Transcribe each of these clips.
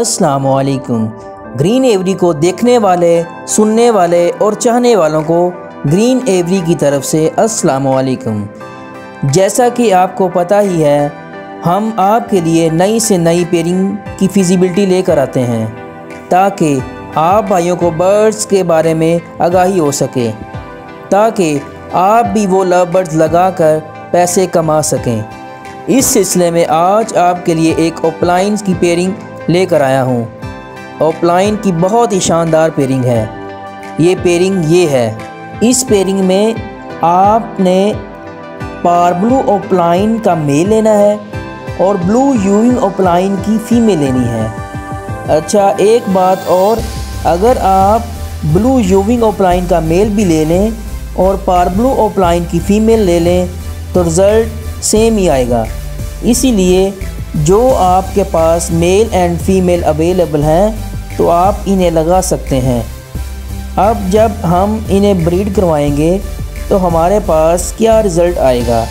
अस्सलामुअलैकुम। Green every को देखने वाले, सुनने वाले और चाहने वालों को ग्रीन एवरी की तरफ से अस्सलामुअलैकुम। जैसा कि आपको पता ही है, हम आपके लिए नई से नई पेयरिंग की फिजिबिलिटी लेकर आते हैं ताकि आप भाइयों को बर्ड्स के बारे में आगाही हो सके, ताकि आप भी वो लव बर्ड्स लगाकर पैसे कमा सकें। इस सिलसिले में आज आपके लिए एक ऑफलाइन की पेयरिंग लेकर आया हूँ। ऑफलाइन की बहुत ही शानदार पेयरिंग है। ये पेयरिंग ये है। इस पेयरिंग में आपने पारब्लू ऑफलाइन का मेल लेना है और ब्लू यूविंग ऑफलाइन की फ़ीमेल लेनी है। अच्छा, एक बात और, अगर आप ब्लू यूविंग ऑफलाइन का मेल भी ले लें और पारब्लू ऑफलाइन की फ़ीमेल ले लें तो रिज़ल्ट सेम ही आएगा। इसीलिए जो आपके पास मेल एंड फीमेल अवेलेबल हैं तो आप इन्हें लगा सकते हैं। अब जब हम इन्हें ब्रीड करवाएंगे तो हमारे पास क्या रिज़ल्ट आएगा।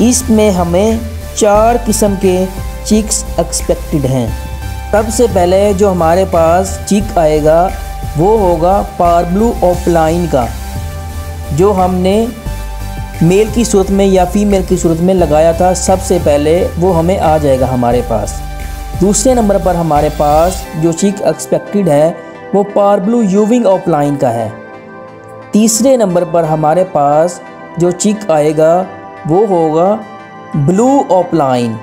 इसमें हमें 4 किस्म के चिक्स एक्सपेक्टेड हैं। सबसे पहले जो हमारे पास चिक आएगा वो होगा पारब्लू ऑफलाइन का, जो हमने मेल की सूरत में या फीमेल की सूरत में लगाया था। सबसे पहले वो हमें आ जाएगा हमारे पास। दूसरे नंबर पर हमारे पास जो चिक एक्सपेक्टेड है वो पारब्लू यूविंग ऑफलाइन का है। तीसरे नंबर पर हमारे पास जो चिक आएगा वो होगा ब्लू ऑफलाइन।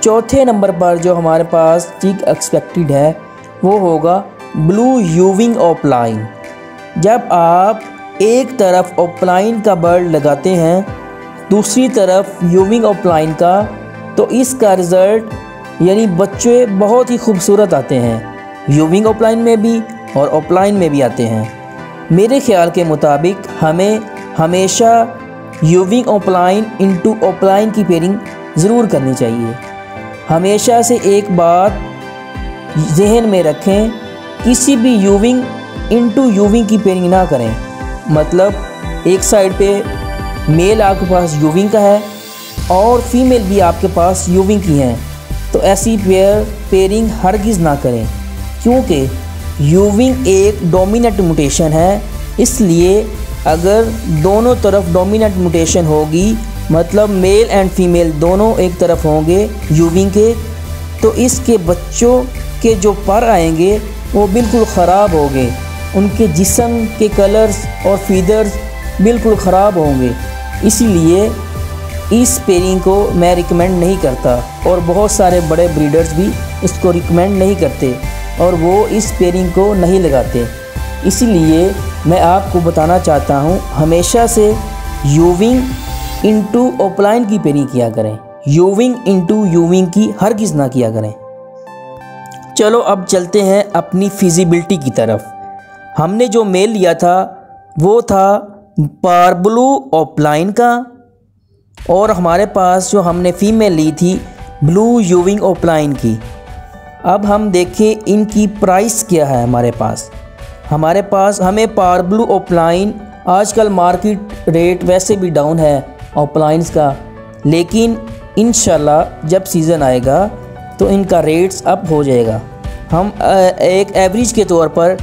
चौथे नंबर पर जो हमारे पास चिक एक्सपेक्टेड है वो होगा ब्लू यूविंग ऑफलाइन। जब आप एक तरफ ऑफलाइन का बर्ड लगाते हैं, दूसरी तरफ यूविंग ऑफलाइन का, तो इसका रिज़ल्ट यानी बच्चे बहुत ही खूबसूरत आते हैं। यूविंग ऑफलाइन में भी और ऑफलाइन में भी आते हैं। मेरे ख्याल के मुताबिक हमें हमेशा यूविंग ऑफलाइन इंटू ऑफलाइन की पेयरिंग ज़रूर करनी चाहिए। हमेशा से एक बात जहन में रखें, किसी भी यूविंग इंटू यूविंग की पेयरिंग ना करें। मतलब एक साइड पे मेल आपके पास यूविंग का है और फीमेल भी आपके पास यूविंग की हैं, तो ऐसी पेयरिंग हरगिज़ ना करें, क्योंकि यूविंग एक डोमिनेंट म्यूटेशन है। इसलिए अगर दोनों तरफ डोमिनेंट म्यूटेशन होगी, मतलब मेल एंड फीमेल दोनों एक तरफ होंगे यूविंग के, तो इसके बच्चों के जो पर आएंगे वो बिल्कुल ख़राब होंगे। उनके जिस्म के कलर्स और फीदर्स बिल्कुल ख़राब होंगे। इसीलिए इस पेयरिंग को मैं रिकमेंड नहीं करता और बहुत सारे बड़े ब्रीडर्स भी इसको रिकमेंड नहीं करते और वो इस पेयरिंग को नहीं लगाते। इसीलिए मैं आपको बताना चाहता हूँ, हमेशा से यूविंग इंटू ऑफलाइन की पेयरिंग किया करें। यूविंग इंटू यूविंग की हरगिज़ ना किया करें। चलो अब चलते हैं अपनी फिजिबिलिटी की तरफ। हमने जो मेल लिया था वो था पारब्लू ऑफलाइन का और हमारे पास जो हमने फ़ीमेल ली थी ब्लू यूविंग ऑफलाइन की। अब हम देखें इनकी प्राइस क्या है। हमारे पास हमें पारब्लू ऑफलाइन, आजकल मार्केट रेट वैसे भी डाउन है ऑफलाइंस का, लेकिन इंशाल्लाह जब सीज़न आएगा तो इनका रेट्स अप हो जाएगा। हम एक एवरेज के तौर पर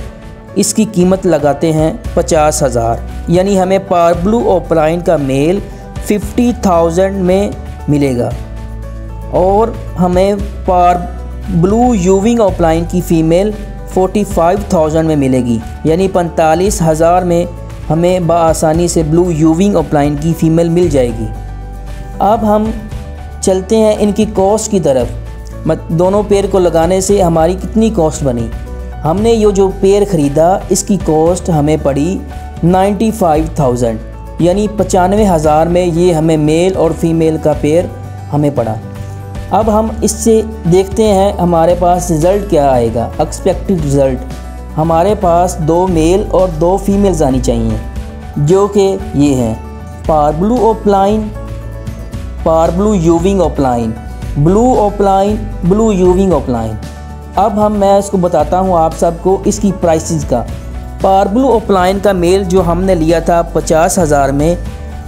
इसकी कीमत लगाते हैं 50,000, यानी हमें पारब्लू ऑफलाइन का मेल 50,000 में मिलेगा और हमें ब्लू यूविंग ऑफलाइन की फ़ीमेल 45,000 में मिलेगी, यानी 45,000 में हमें बआसानी से ब्लू यूविंग ऑफलाइन की फ़ीमेल मिल जाएगी। अब हम चलते हैं इनकी कॉस्ट की तरफ। दोनों पेयर को लगाने से हमारी कितनी कॉस्ट बनी। हमने ये जो पेयर ख़रीदा इसकी कॉस्ट हमें पड़ी 95,000, यानी 95,000 में ये हमें मेल और फीमेल का पेयर हमें पड़ा। अब हम इससे देखते हैं हमारे पास रिज़ल्ट क्या आएगा। एक्सपेक्टेड रिज़ल्ट हमारे पास 2 मेल और 2 फीमेल्स आनी चाहिए, जो कि ये हैं पारब्लू offline, पारब्लू यूविंग offline, blue offline, blue यूविंग offline. अब मैं इसको बताता हूँ आप सबको इसकी प्राइसेस का। पारब्लू ऑफलाइन का मेल जो हमने लिया था 50,000 में,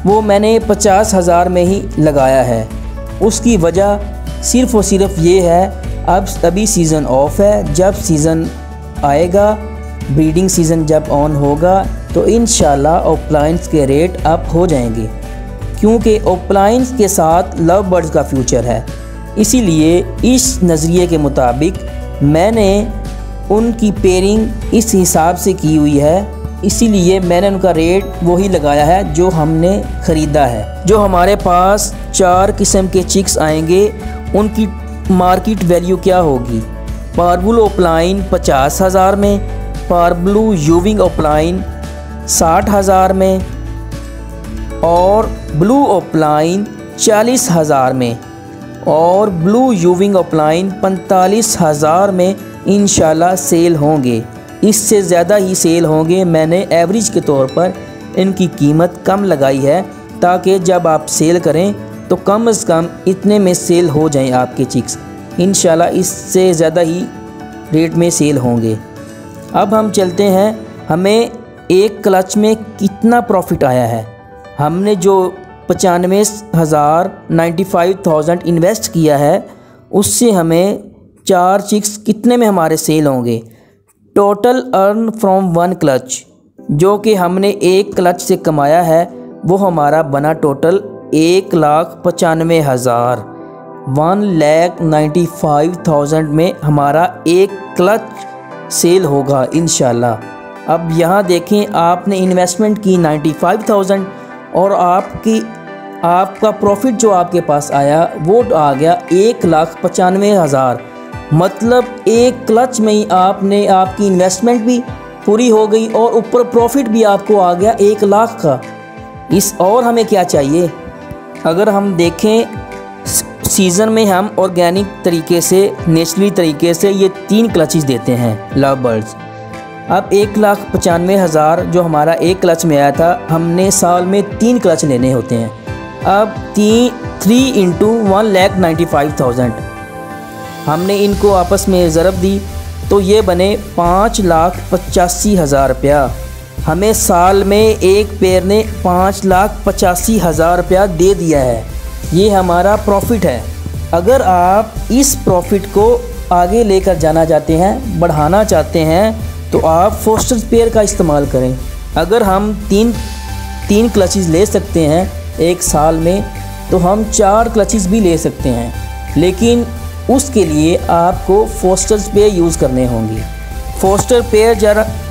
वो मैंने 50,000 में ही लगाया है। उसकी वजह सिर्फ़ और सिर्फ ये है, अब अभी सीज़न ऑफ है, जब सीज़न आएगा, ब्रीडिंग सीज़न जब ऑन होगा तो इंशाल्लाह ऑफलाइंस के रेट अप हो जाएंगे, क्योंकि ऑफलाइंस के साथ लव बर्ड्स का फ्यूचर है। इसीलिए इस नज़रिए के मुताबिक मैंने उनकी पेयरिंग इस हिसाब से की हुई है, इसीलिए मैंने उनका रेट वही लगाया है जो हमने ख़रीदा है। जो हमारे पास 4 किस्म के चिक्स आएंगे उनकी मार्केट वैल्यू क्या होगी? पार्बल ओपलाइन 50,000 में, पार्बलू यूविंग ओपलाइन 60,000 में और ब्लू ओपलाइन 40,000 में और ब्लू यूविंग ओपलाइन 45,000 में इंशाल्लाह सेल होंगे। इससे ज़्यादा ही सेल होंगे। मैंने एवरेज के तौर पर इनकी कीमत कम लगाई है ताकि जब आप सेल करें तो कम से कम इतने में सेल हो जाएं आपके चिक्स। इंशाल्लाह इससे ज़्यादा ही रेट में सेल होंगे। अब हम चलते हैं, हमें एक क्लच में कितना प्रॉफिट आया है। हमने जो 95,000 इन्वेस्ट किया है उससे हमें 4 चिक्स कितने में हमारे सेल होंगे। टोटल अर्न फ्रॉम 1 क्लच जो कि हमने एक क्लच से कमाया है वो हमारा बना टोटल 1,95,000। 1,95,000 में हमारा एक क्लच सेल होगा इंशाल्लाह। अब यहाँ देखें, आपने इन्वेस्टमेंट की 95,000 और आपका प्रॉफिट जो आपके पास आया वो आ गया 1,95,000। मतलब एक क्लच में ही आपकी इन्वेस्टमेंट भी पूरी हो गई और ऊपर प्रॉफिट भी आपको आ गया 1 लाख का। इस और हमें क्या चाहिए? अगर हम देखें सीज़न में हम ऑर्गेनिक तरीके से, नेचुरली तरीके से ये 3 क्लचेस देते हैं लव बर्ड्स। अब 1,95,000 जो हमारा एक क्लच में आया था, हमने साल में 3 क्लच लेने होते हैं। अब 3 इंटू 1,95,000 हमने इनको आपस में ज़रब दी तो ये बने 5,85,000 रुपया। हमें साल में एक पेयर ने 5,85,000 रुपया दे दिया है। ये हमारा प्रॉफिट है। अगर आप इस प्रॉफिट को आगे लेकर जाना चाहते हैं, बढ़ाना चाहते हैं, तो आप फोस्टर पेयर का इस्तेमाल करें। अगर हम तीन क्लचेस ले सकते हैं एक साल में तो हम 4 क्लचेस भी ले सकते हैं, लेकिन उसके लिए आपको फोस्टर पेयर यूज़ करने होंगे। फोस्टर पेयर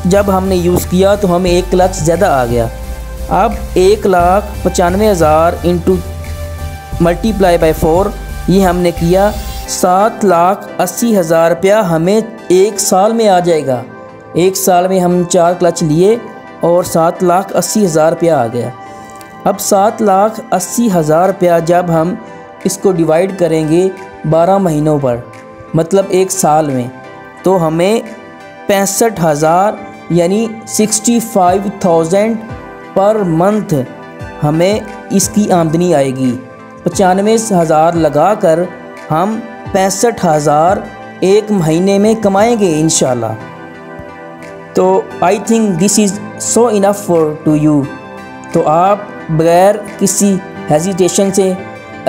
जब हमने यूज़ किया तो हमें एक क्लच ज़्यादा आ गया। अब 1,95,000 इंटू मल्टीप्लाई बाय 4 ये हमने किया 7,80,000 रुपया हमें एक साल में आ जाएगा। एक साल में हम 4 क्लच लिए और 7,80,000 रुपया आ गया। अब 7,80,000 रुपया जब हम इसको डिवाइड करेंगे 12 महीनों पर, मतलब एक साल में, तो हमें 65,000 यानी 65,000 पर मंथ हमें इसकी आमदनी आएगी। 95,000 लगाकर हम 65,000 एक महीने में कमाएंगे इंशाल्लाह। तो I think this is so enough for to you. तो आप बगैर किसी हेजिटेशन से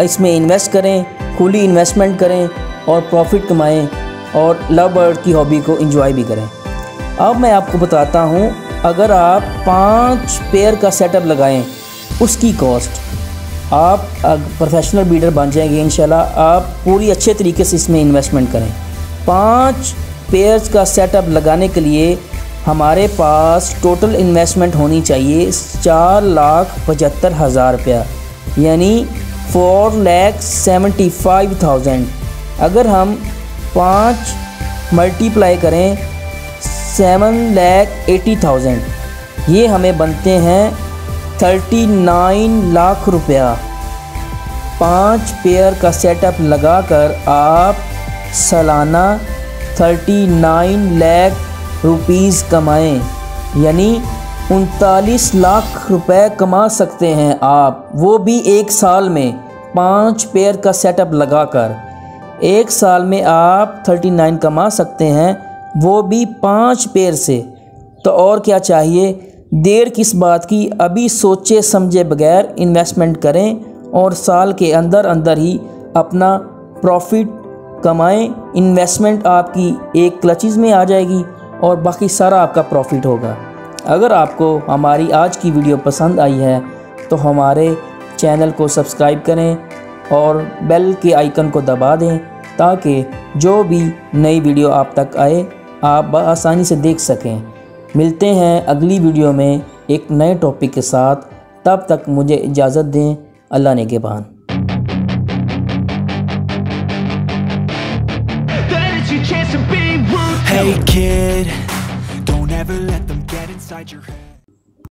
इसमें इन्वेस्ट करें, खुली इन्वेस्टमेंट करें और प्रॉफिट कमाएं और लव बर्ड की हॉबी को एंजॉय भी करें। अब मैं आपको बताता हूं, अगर आप 5 पेयर का सेटअप लगाएं उसकी कॉस्ट, आप प्रोफेशनल ब्रीडर बन जाएंगे इंशाल्लाह। आप पूरी अच्छे तरीके से इसमें इन्वेस्टमेंट करें। 5 पेयर्स का सेटअप लगाने के लिए हमारे पास टोटल इन्वेस्टमेंट होनी चाहिए 4,75,000 रुपया, यानी 4,75,000। अगर हम 5 मल्टीप्लाई करें 7,80,000, ये हमें बनते हैं 39 लाख रुपया। 5 पेयर का सेटअप लगाकर आप सालाना 39 लाख रुपीज़ कमाएं, यानी 39 लाख रुपए कमा सकते हैं आप, वो भी एक साल में 5 पेयर का सेटअप लगाकर। एक साल में आप 39 कमा सकते हैं, वो भी 5 पेयर से। तो और क्या चाहिए? देर किस बात की? अभी सोचे समझे बगैर इन्वेस्टमेंट करें और साल के अंदर अंदर ही अपना प्रॉफिट कमाएं, इन्वेस्टमेंट आपकी एक क्लचेस में आ जाएगी और बाकी सारा आपका प्रॉफिट होगा। अगर आपको हमारी आज की वीडियो पसंद आई है तो हमारे चैनल को सब्सक्राइब करें और बेल के आइकन को दबा दें ताकि जो भी नई वीडियो आप तक आए आप आसानी से देख सकें। मिलते हैं अगली वीडियो में एक नए टॉपिक के साथ। तब तक मुझे इजाज़त दें। अल्लाह निगहबान। Hey kid, don't ever let them get inside your head.